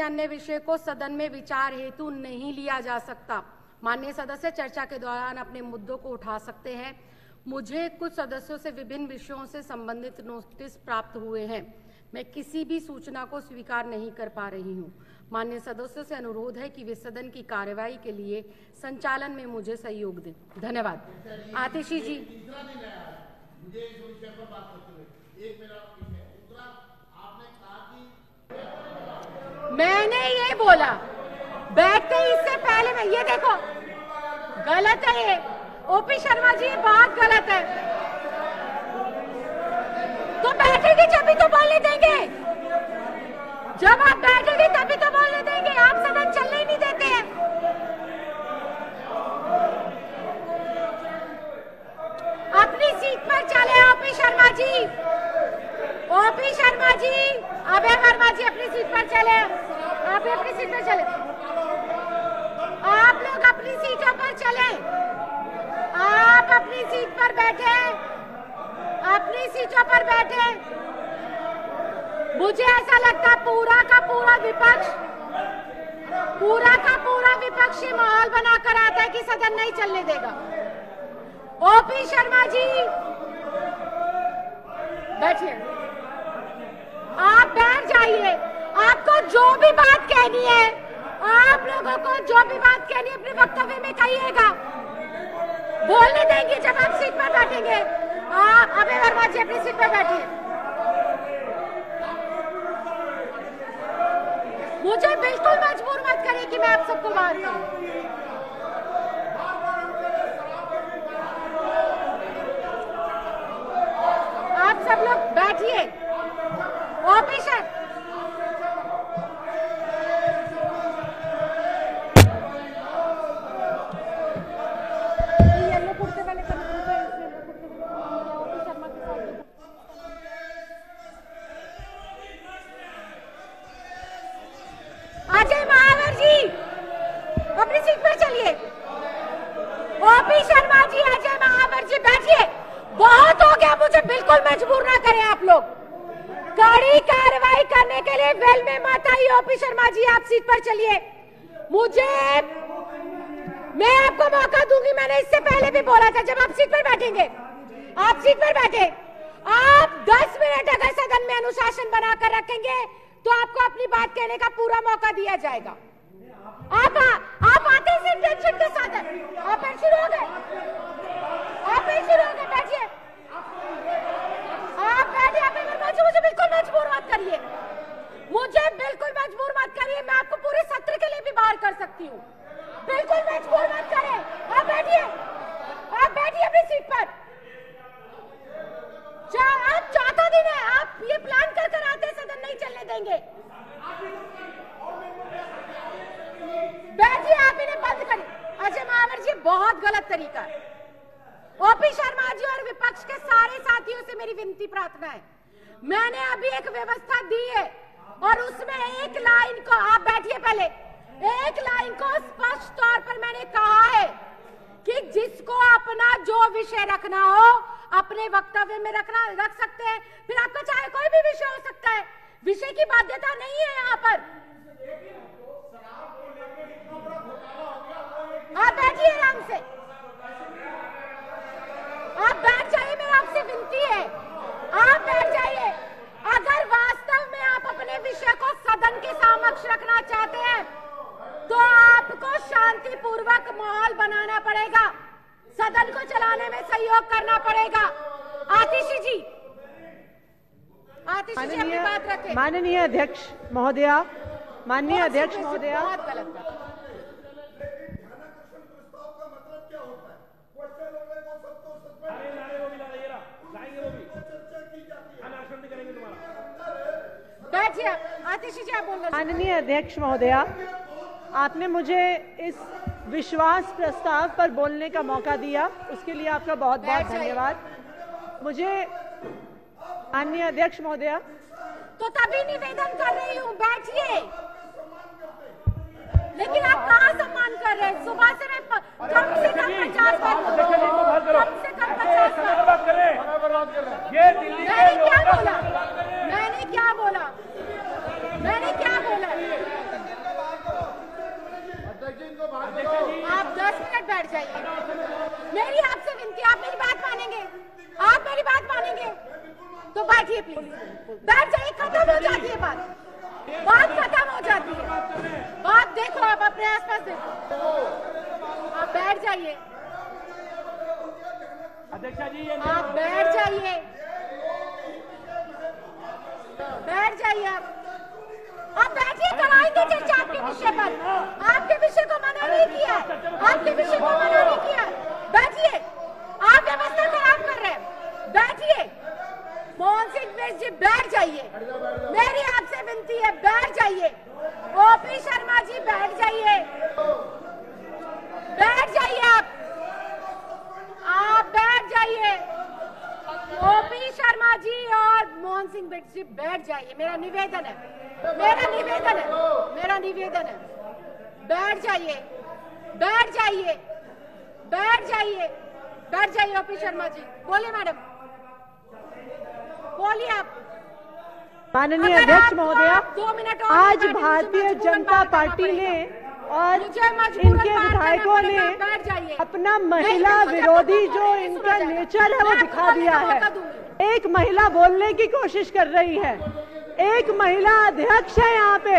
अन्य विषय को सदन में विचार हेतु नहीं लिया जा सकता। माननीय सदस्य चर्चा के दौरान अपने मुद्दों को उठा सकते हैं। मुझे कुछ सदस्यों से विभिन्न विषयों से संबंधित नोटिस प्राप्त हुए हैं। मैं किसी भी सूचना को स्वीकार नहीं कर पा रही हूँ। माननीय सदस्यों से अनुरोध है कि वे सदन की कार्यवाही के लिए संचालन में मुझे सहयोग दें। धन्यवाद। आतिशी जी। मैंने ये बोला बैठते ही इससे पहले में, ये देखो गलत है ये ओपी शर्मा जी, बहुत गलत है। तो बैठेगी जब भी तो बोलने देंगे, जब आप बैठेंगे तभी तो बोलने देंगे। आप सदन चलने ही नहीं देते हैं। अपनी सीट पर चले ओपी शर्मा जी, ओपी शर्मा जी, अभय वर्मा जी अपनी सीट पर चले। आप अपनी सीट पर चले, आप लोग अपनी सीटों पर चले, आप अपनी सीट पर बैठे, अपनी सीटों पर बैठे। मुझे ऐसा लगता है पूरा का पूरा विपक्षी माहौल बनाकर आता है कि सदन नहीं चलने देगा। ओपी शर्मा जी बैठिए, आप बैठ जाइए। आपको जो भी बात कहनी है, आप लोगों को जो भी बात कहनी है अपने वक्तव्य में कहिएगा, बोलने देंगे जब आप सीट पर बैठेंगे। आप अभय वर्मा जी अपनी सीट पर बैठिए। मुझे बिल्कुल मजबूर मत करिए कि मैं आप सबको बाहर करूं। आप सब लोग बैठिए। ओपी शर्मा अजय महावर जी अपनी सीट पर चलिए। ओपी शर्मा जी, अजय महावर जी बैठिए। बहुत हो गया, मुझे बिल्कुल मजबूर ना करें आप लोग। कड़ी कार्रवाई करने के लिए वेल में मत आइए। ओपी शर्मा जी आप सीट पर चलिए। मैं आपको मौका दूंगी। मैंने इससे पहले भी बोला था, जब आप सीट पर बैठेंगे, आप सीट पर बैठे, आप 10 मिनट अगर सदन में अनुशासन बनाकर रखेंगे तो आपको अपनी बात कहने का पूरा मौका दिया जाएगा। आप आते हैं टेंशन के साथ, आप शुरू हो गए, बैठिए। आप बैठिए। मुझे बिल्कुल मजबूर मत करिए, मुझे बिल्कुल मजबूर मत करिए। मैं आपको पूरे सत्र के लिए भी बाहर कर सकती हूँ। बिल्कुल मजबूर मत करें। आप बैठिए अपनी सीट पर। आप चौथा दिन है, आप ये प्लान कर आते सदन नहीं चलने देंगे। बैठिए, आप इन्हें बंद करिए। अजय महावर जी बहुत गलत तरीका है। ओपी शर्मा जी और विपक्ष के सारे साथियों से मेरी विनती प्रार्थना है, मैंने अभी एक व्यवस्था दी है और उसमें एक लाइन को, आप बैठिए पहले, एक लाइन को स्पष्ट तौर पर मैंने कहा है कि जिसको अपना जो विषय रखना हो अपने वक्तव्य में रख सकते हैं। फिर आपका चाहे कोई भी विषय हो सकता है, विषय की बाध्यता नहीं है यहाँ पर। आप बैठिए आराम से, आप बैठ जाइए। मेरा आपसे विनती है, आप बैठ जाइए। अगर वास्तव में आप अपने विषय को सदन के समक्ष रखना चाहते हैं तो आपको शांतिपूर्वक माहौल बनाना पड़ेगा, सदन को चलाने में सहयोग करना पड़ेगा। आतिशी जी अपनी बात रखें। माननीय अध्यक्ष महोदया, माननीय अध्यक्ष महोदया, बहुत गलत बात। बैठिए आतिशी जी, आप बोल रहे। माननीय अध्यक्ष महोदया, आपने मुझे इस विश्वास प्रस्ताव पर बोलने का मौका दिया, उसके लिए आपका बहुत बहुत धन्यवाद। मुझे माननीय अध्यक्ष महोदया, तो तभी निवेदन कर रही हूँ, बैठिए। लेकिन आप कहाँ सम्मान कर रहे हैं? सुबह से मैं कम से कम 50 बार, कम से कम 50 बार। मैंने क्या बोला? 10 मिनट बैठ जाइए। मेरी आपसे विनती, आप मेरी बात मानेंगे? आप मेरी बात मानेंगे तो बैठिए प्लीज, बैठ जाइए। खत्म हो जाती है बात खत्म हो जाती है। बात देखो, आप अपने आसपास देखो, आप बैठ जाइए। अध्यक्षा जी, आप बैठ जाइए, बैठ जाइए। आप बैठिए, कराएंगे चर्चा आपके विषय पर। आपके विषय को मना नहीं किया, आपके विषय को मना नहीं किया। बैठिए, आप व्यवस्था खराब कर रहे हैं, बैठिए। मोहन सिंह बिष्ट जी बैठ जाइए, मेरी आपसे विनती है, बैठ जाइए। ओपी शर्मा जी बैठ जाइए, बैठ जाइए। आप बैठ जाइए। ओपी शर्मा जी और मोहन सिंह बिष्ट जी बैठ जाइए। मेरा निवेदन है, मेरा निवेदन है, मेरा निवेदन है। बैठ जाइए, बैठ जाइए, बैठ जाइए, बैठ जाइए। ओपी शर्मा जी बोलिए। मैडम बोलिए। आप माननीय अध्यक्ष महोदया, 2 मिनट आज भारतीय जनता पार्टी ने और इनके विधायकों ने अपना महिला विरोधी जो इनका नेचर है वो दिखा दिया है। एक महिला बोलने की कोशिश कर रही है, एक महिला अध्यक्ष है यहाँ पे,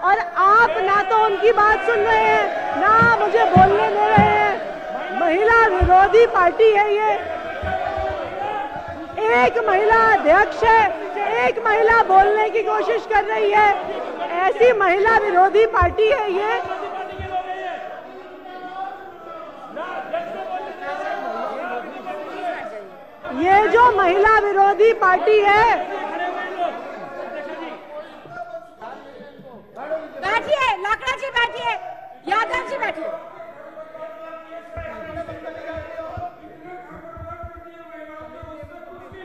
और आप ना तो उनकी बात सुन रहे हैं ना मुझे बोलने दे रहे हैं। महिला विरोधी पार्टी है ये। एक महिला अध्यक्ष है, एक महिला बोलने की कोशिश कर रही है। ऐसी महिला विरोधी पार्टी है ये। ये जो महिला विरोधी पार्टी है। बैठिए, लाकड़ा जी बैठिए, यादव जी बैठिए।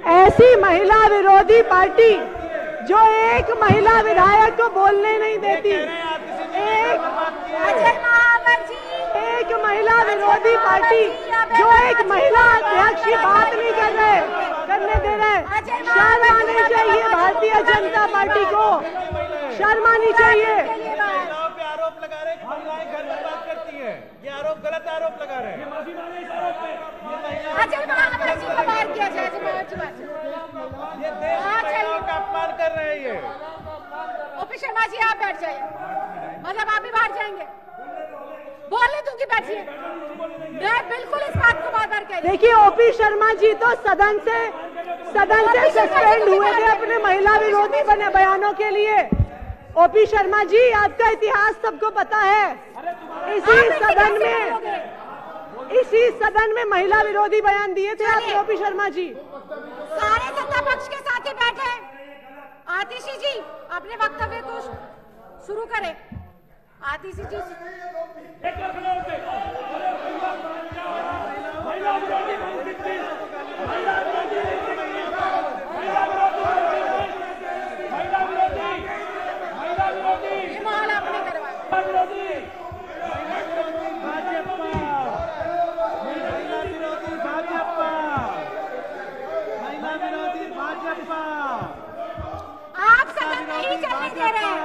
ऐसी महिला विरोधी पार्टी जो एक महिला विधायक को बोलने नहीं देती, एक महिला विरोधी पार्टी जो एक महिला अध्यक्ष की बात नहीं करने दे रहे। शर्म आनी चाहिए भारतीय जनता पार्टी को, शर्म आनी चाहिए। महिलाओं पे आरोप लगा रहे हैं कि महिलाएं घर में बात करती है, ये आरोप गलत आरोप लगा रहे हैं। ये देश महिलाओं का अपमान कर रहे हैं। ये ओपी शर्मा जी आप बैठ जाइए, मतलब आप भी बाहर जाएंगे? बोलने दूंगी, बैठिए। मैं बिल्कुल इस बात को बार-बार कह रही हूं। देखिए, ओपी शर्मा जी तो सदन से सस्पेंड हुए थे अपने महिला विरोधी बयानों के लिए। ओपी शर्मा जी, आपका इतिहास सबको पता है। इसी सदन में महिला विरोधी बयान दिए थे आपने, ओपी शर्मा जी। सारे सत्ता पक्ष के साथ ही बैठे। आतिशी जी अपने वक्तव्य को शुरू करें। आतिशी जी माहौल आपने करवाया। आप सदन नहीं चलने दे रहे हैं,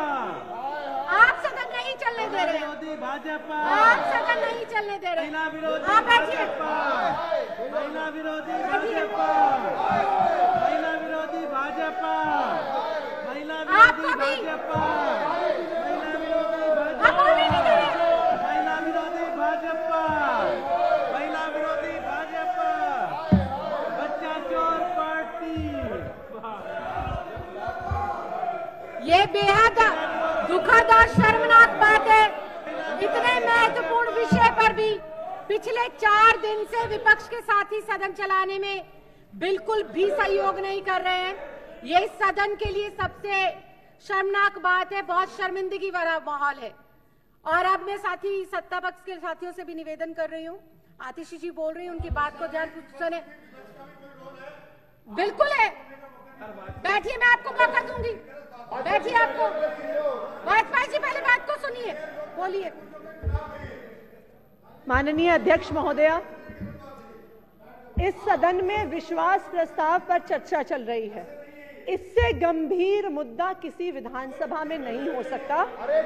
आप सदन नहीं चलने दे रहे हैं, भाजपा, आप सदन नहीं चलने दे रहे हैं। आप बैठिए, महिला विरोधी भाजपा, महिला विरोधी भाजपा, महिला विरोधी भाजपा, महिला विरोधी आप बोलने नहीं दे रहे। महिला विरोधी भाजपा, महिला विरोधी भाजपा, बच्चा चोर पार्टी। ये बेहद दुखद और शर्मनाक बात है। इतने महत्वपूर्ण विषय पर भी पिछले 4 दिन से विपक्ष के साथी सदन चलाने में बिल्कुल भी सहयोग नहीं कर रहे हैं। ये इस सदन के लिए सबसे शर्मनाक बात है, बहुत शर्मिंदगी वाला माहौल है। और अब मैं साथी सत्ता पक्ष के साथियों से भी निवेदन कर रही हूँ, आतिशी जी बोल रही हूँ, उनकी बात को ध्यान सुने। बिल्कुल है, बैठिए, मैं आपको मौका दूंगी, बैठिए। आपको वाजपेयी जी पहले बात को सुनिए, बोलिए। माननीय अध्यक्ष महोदया, इस सदन में विश्वास प्रस्ताव पर चर्चा चल रही है। इससे गंभीर मुद्दा किसी विधानसभा में नहीं हो सकता,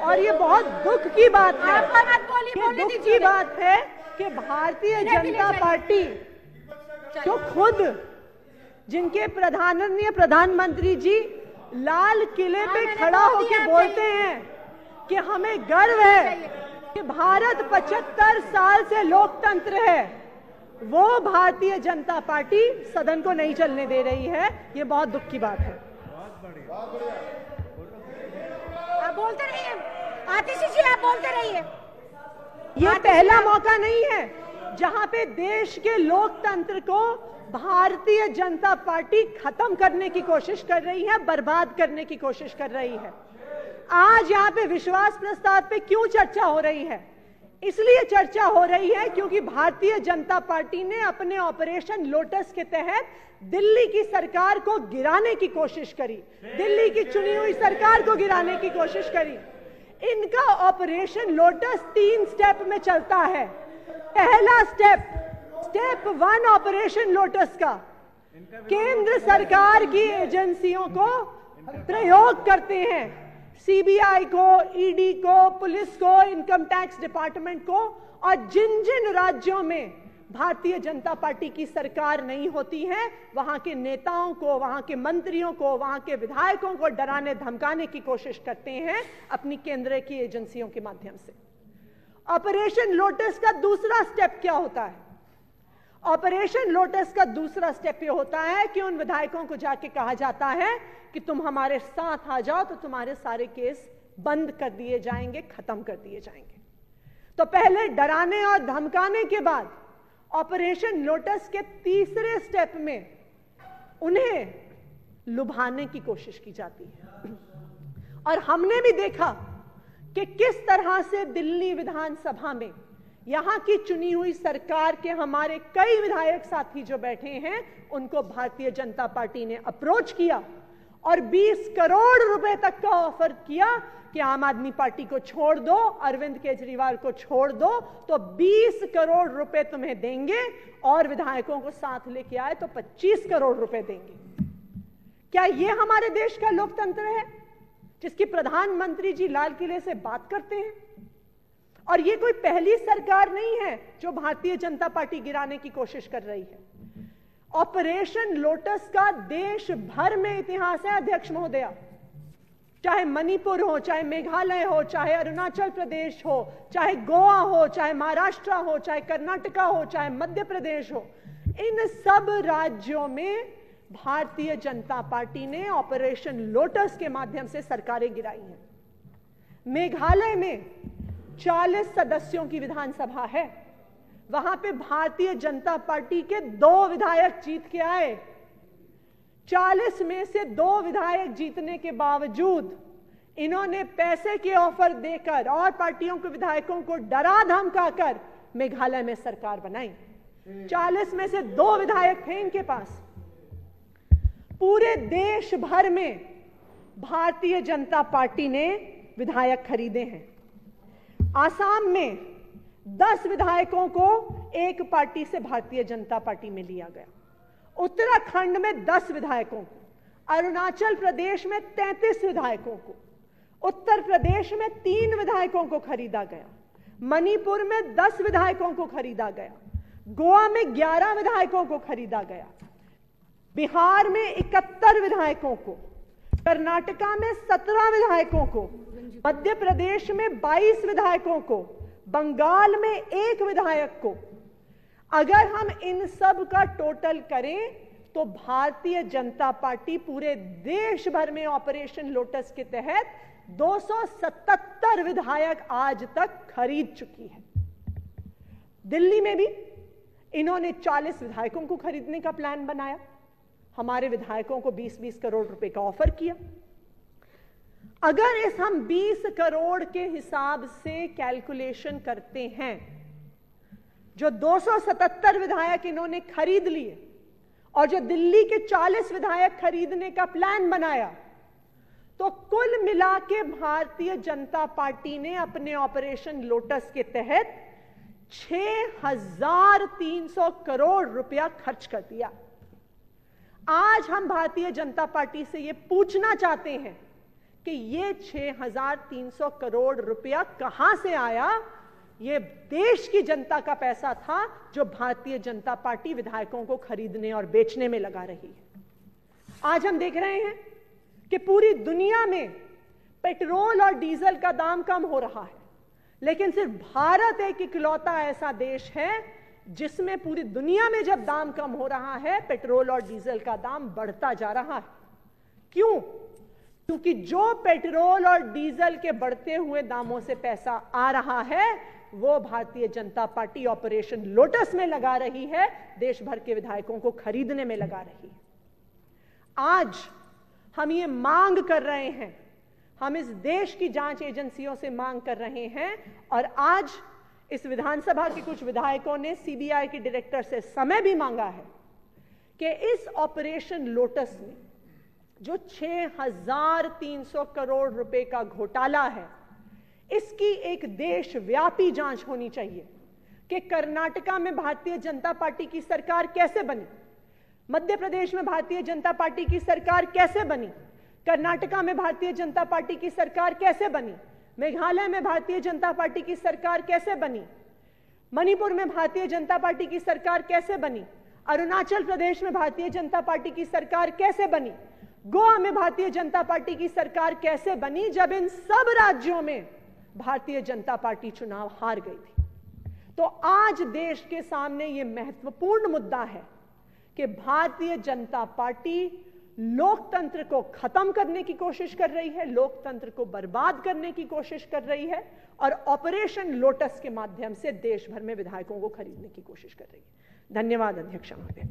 और ये बहुत दुख की बात है, ये दुख की बात है कि भारतीय जनता पार्टी जो खुद जिनके प्रधानमंत्री जी लाल किले पे खड़ा होकर बोलते हैं कि हमें गर्व है कि भारत 75 साल से लोकतंत्र है, वो भारतीय जनता पार्टी सदन को नहीं चलने दे रही है। ये बहुत दुख की बात है। आप बोलते रहिए आतिशी जी, आप बोलते रहिए। ये पहला मौका नहीं है जहां पे देश के लोकतंत्र को भारतीय जनता पार्टी खत्म करने की कोशिश कर रही है, बर्बाद करने की कोशिश कर रही है। आज यहाँ पे विश्वास प्रस्ताव पे क्यों चर्चा हो रही है? इसलिए चर्चा हो रही है क्योंकि भारतीय जनता पार्टी ने अपने ऑपरेशन लोटस के तहत दिल्ली की सरकार को गिराने की कोशिश करी, दिल्ली की चुनी हुई सरकार को गिराने की कोशिश करी। इनका ऑपरेशन लोटस 3 स्टेप में चलता है। पहला स्टेप 1 ऑपरेशन लोटस का केंद्र सरकार की एजेंसियों को प्रयोग करते हैं, सीबीआई को, ईडी को, पुलिस को, इनकम टैक्स डिपार्टमेंट को, और जिन जिन राज्यों में भारतीय जनता पार्टी की सरकार नहीं होती है वहां के नेताओं को, वहां के मंत्रियों को, वहां के विधायकों को डराने धमकाने की कोशिश करते हैं अपनी केंद्र की एजेंसियों के माध्यम से। ऑपरेशन लोटस का दूसरा स्टेप क्या होता है? ऑपरेशन लोटस का दूसरा स्टेप ये होता है कि उन विधायकों को जाके कहा जाता है कि तुम हमारे साथ आ जाओ तो तुम्हारे सारे केस बंद कर दिए जाएंगे, खत्म कर दिए जाएंगे। तो पहले डराने और धमकाने के बाद ऑपरेशन लोटस के तीसरे स्टेप में उन्हें लुभाने की कोशिश की जाती है। और हमने भी देखा कि किस तरह से दिल्ली विधानसभा में यहां की चुनी हुई सरकार के हमारे कई विधायक साथी जो बैठे हैं उनको भारतीय जनता पार्टी ने अप्रोच किया और 20 करोड़ रुपए तक का ऑफर किया कि आम आदमी पार्टी को छोड़ दो, अरविंद केजरीवाल को छोड़ दो तो 20 करोड़ रुपए तुम्हें देंगे, और विधायकों को साथ लेके आए तो 25 करोड़ रुपए देंगे। क्या ये हमारे देश का लोकतंत्र है जिसकी प्रधानमंत्री जी लाल किले से बात करते हैं? और ये कोई पहली सरकार नहीं है जो भारतीय जनता पार्टी गिराने की कोशिश कर रही है। ऑपरेशन लोटस का देश भर में इतिहास है अध्यक्ष महोदया। चाहे मणिपुर हो, चाहे मेघालय हो, चाहे अरुणाचल प्रदेश हो, चाहे गोवा हो, चाहे महाराष्ट्र हो, चाहे कर्नाटका हो, चाहे मध्य प्रदेश हो, इन सब राज्यों में भारतीय जनता पार्टी ने ऑपरेशन लोटस के माध्यम से सरकारें गिराई हैं। मेघालय में 40 सदस्यों की विधानसभा है, वहां पे भारतीय जनता पार्टी के 2 विधायक जीत के आए। 40 में से 2 विधायक जीतने के बावजूद इन्होंने पैसे के ऑफर देकर और पार्टियों के विधायकों को डरा धमकाकर मेघालय में सरकार बनाई। 40 में से 2 विधायक थे इनके पास। पूरे देश भर में भारतीय जनता पार्टी ने विधायक खरीदे हैं। आसाम में 10 विधायकों को एक पार्टी से भारतीय जनता पार्टी में लिया गया, उत्तराखंड में 10 विधायकों को, अरुणाचल प्रदेश में 33 विधायकों को, उत्तर प्रदेश में 3 विधायकों को खरीदा गया, मणिपुर में 10 विधायकों को खरीदा गया, गोवा में 11 विधायकों को खरीदा गया, बिहार में 71 विधायकों को, कर्नाटका में 17 विधायकों को, मध्य प्रदेश में 22 विधायकों को, बंगाल में 1 विधायक को। अगर हम इन सब का टोटल करें तो भारतीय जनता पार्टी पूरे देश भर में ऑपरेशन लोटस के तहत 277 विधायक आज तक खरीद चुकी है। दिल्ली में भी इन्होंने 40 विधायकों को खरीदने का प्लान बनाया, हमारे विधायकों को 20-20 करोड़ रुपए का ऑफर किया। अगर इस हम 20 करोड़ के हिसाब से कैलकुलेशन करते हैं, जो 277 विधायक इन्होंने खरीद लिए और जो दिल्ली के 40 विधायक खरीदने का प्लान बनाया, तो कुल मिला के भारतीय जनता पार्टी ने अपने ऑपरेशन लोटस के तहत 6,300 करोड़ रुपया खर्च कर दिया। आज हम भारतीय जनता पार्टी से यह पूछना चाहते हैं कि यह 6,300 करोड़ रुपया कहां से आया ये देश की जनता का पैसा था जो भारतीय जनता पार्टी विधायकों को खरीदने और बेचने में लगा रही है। आज हम देख रहे हैं कि पूरी दुनिया में पेट्रोल और डीजल का दाम कम हो रहा है, लेकिन सिर्फ भारत एक इकलौता ऐसा देश है जिसमें पूरी दुनिया में जब दाम कम हो रहा है, पेट्रोल और डीजल का दाम बढ़ता जा रहा है। क्यों? क्योंकि जो पेट्रोल और डीजल के बढ़ते हुए दामों से पैसा आ रहा है वो Bharatiya Janata party operation lotus में लगा रही है, देश भर के विधायकों को खरीदने में लगा रही है। आज हम ये मांग कर रहे हैं, हम इस देश की जांच एजेंसियों से मांग कर रहे हैं और आज इस विधानसभा के कुछ विधायकों ने सीबीआई के डायरेक्टर से समय भी मांगा है कि इस ऑपरेशन लोटस में जो 6,300 करोड़ रुपए का घोटाला है, इसकी एक देशव्यापी जांच होनी चाहिए कि कर्नाटका में भारतीय जनता पार्टी की सरकार कैसे बनी, मध्य प्रदेश में भारतीय जनता पार्टी की सरकार कैसे बनी, कर्नाटका में भारतीय जनता पार्टी की सरकार कैसे बनी, मेघालय में भारतीय जनता पार्टी की सरकार कैसे बनी, मणिपुर में भारतीय जनता पार्टी की सरकार कैसे बनी, अरुणाचल प्रदेश में भारतीय जनता पार्टी की सरकार कैसे बनी, गोवा में भारतीय जनता पार्टी की सरकार कैसे बनी, जब इन सब राज्यों में भारतीय जनता पार्टी चुनाव हार गई थी। तो आज देश के सामने यह महत्वपूर्ण मुद्दा है कि भारतीय जनता पार्टी लोकतंत्र को खत्म करने की कोशिश कर रही है, लोकतंत्र को बर्बाद करने की कोशिश कर रही है और ऑपरेशन लोटस के माध्यम से देश भर में विधायकों को खरीदने की कोशिश कर रही है। धन्यवाद अध्यक्ष महोदय।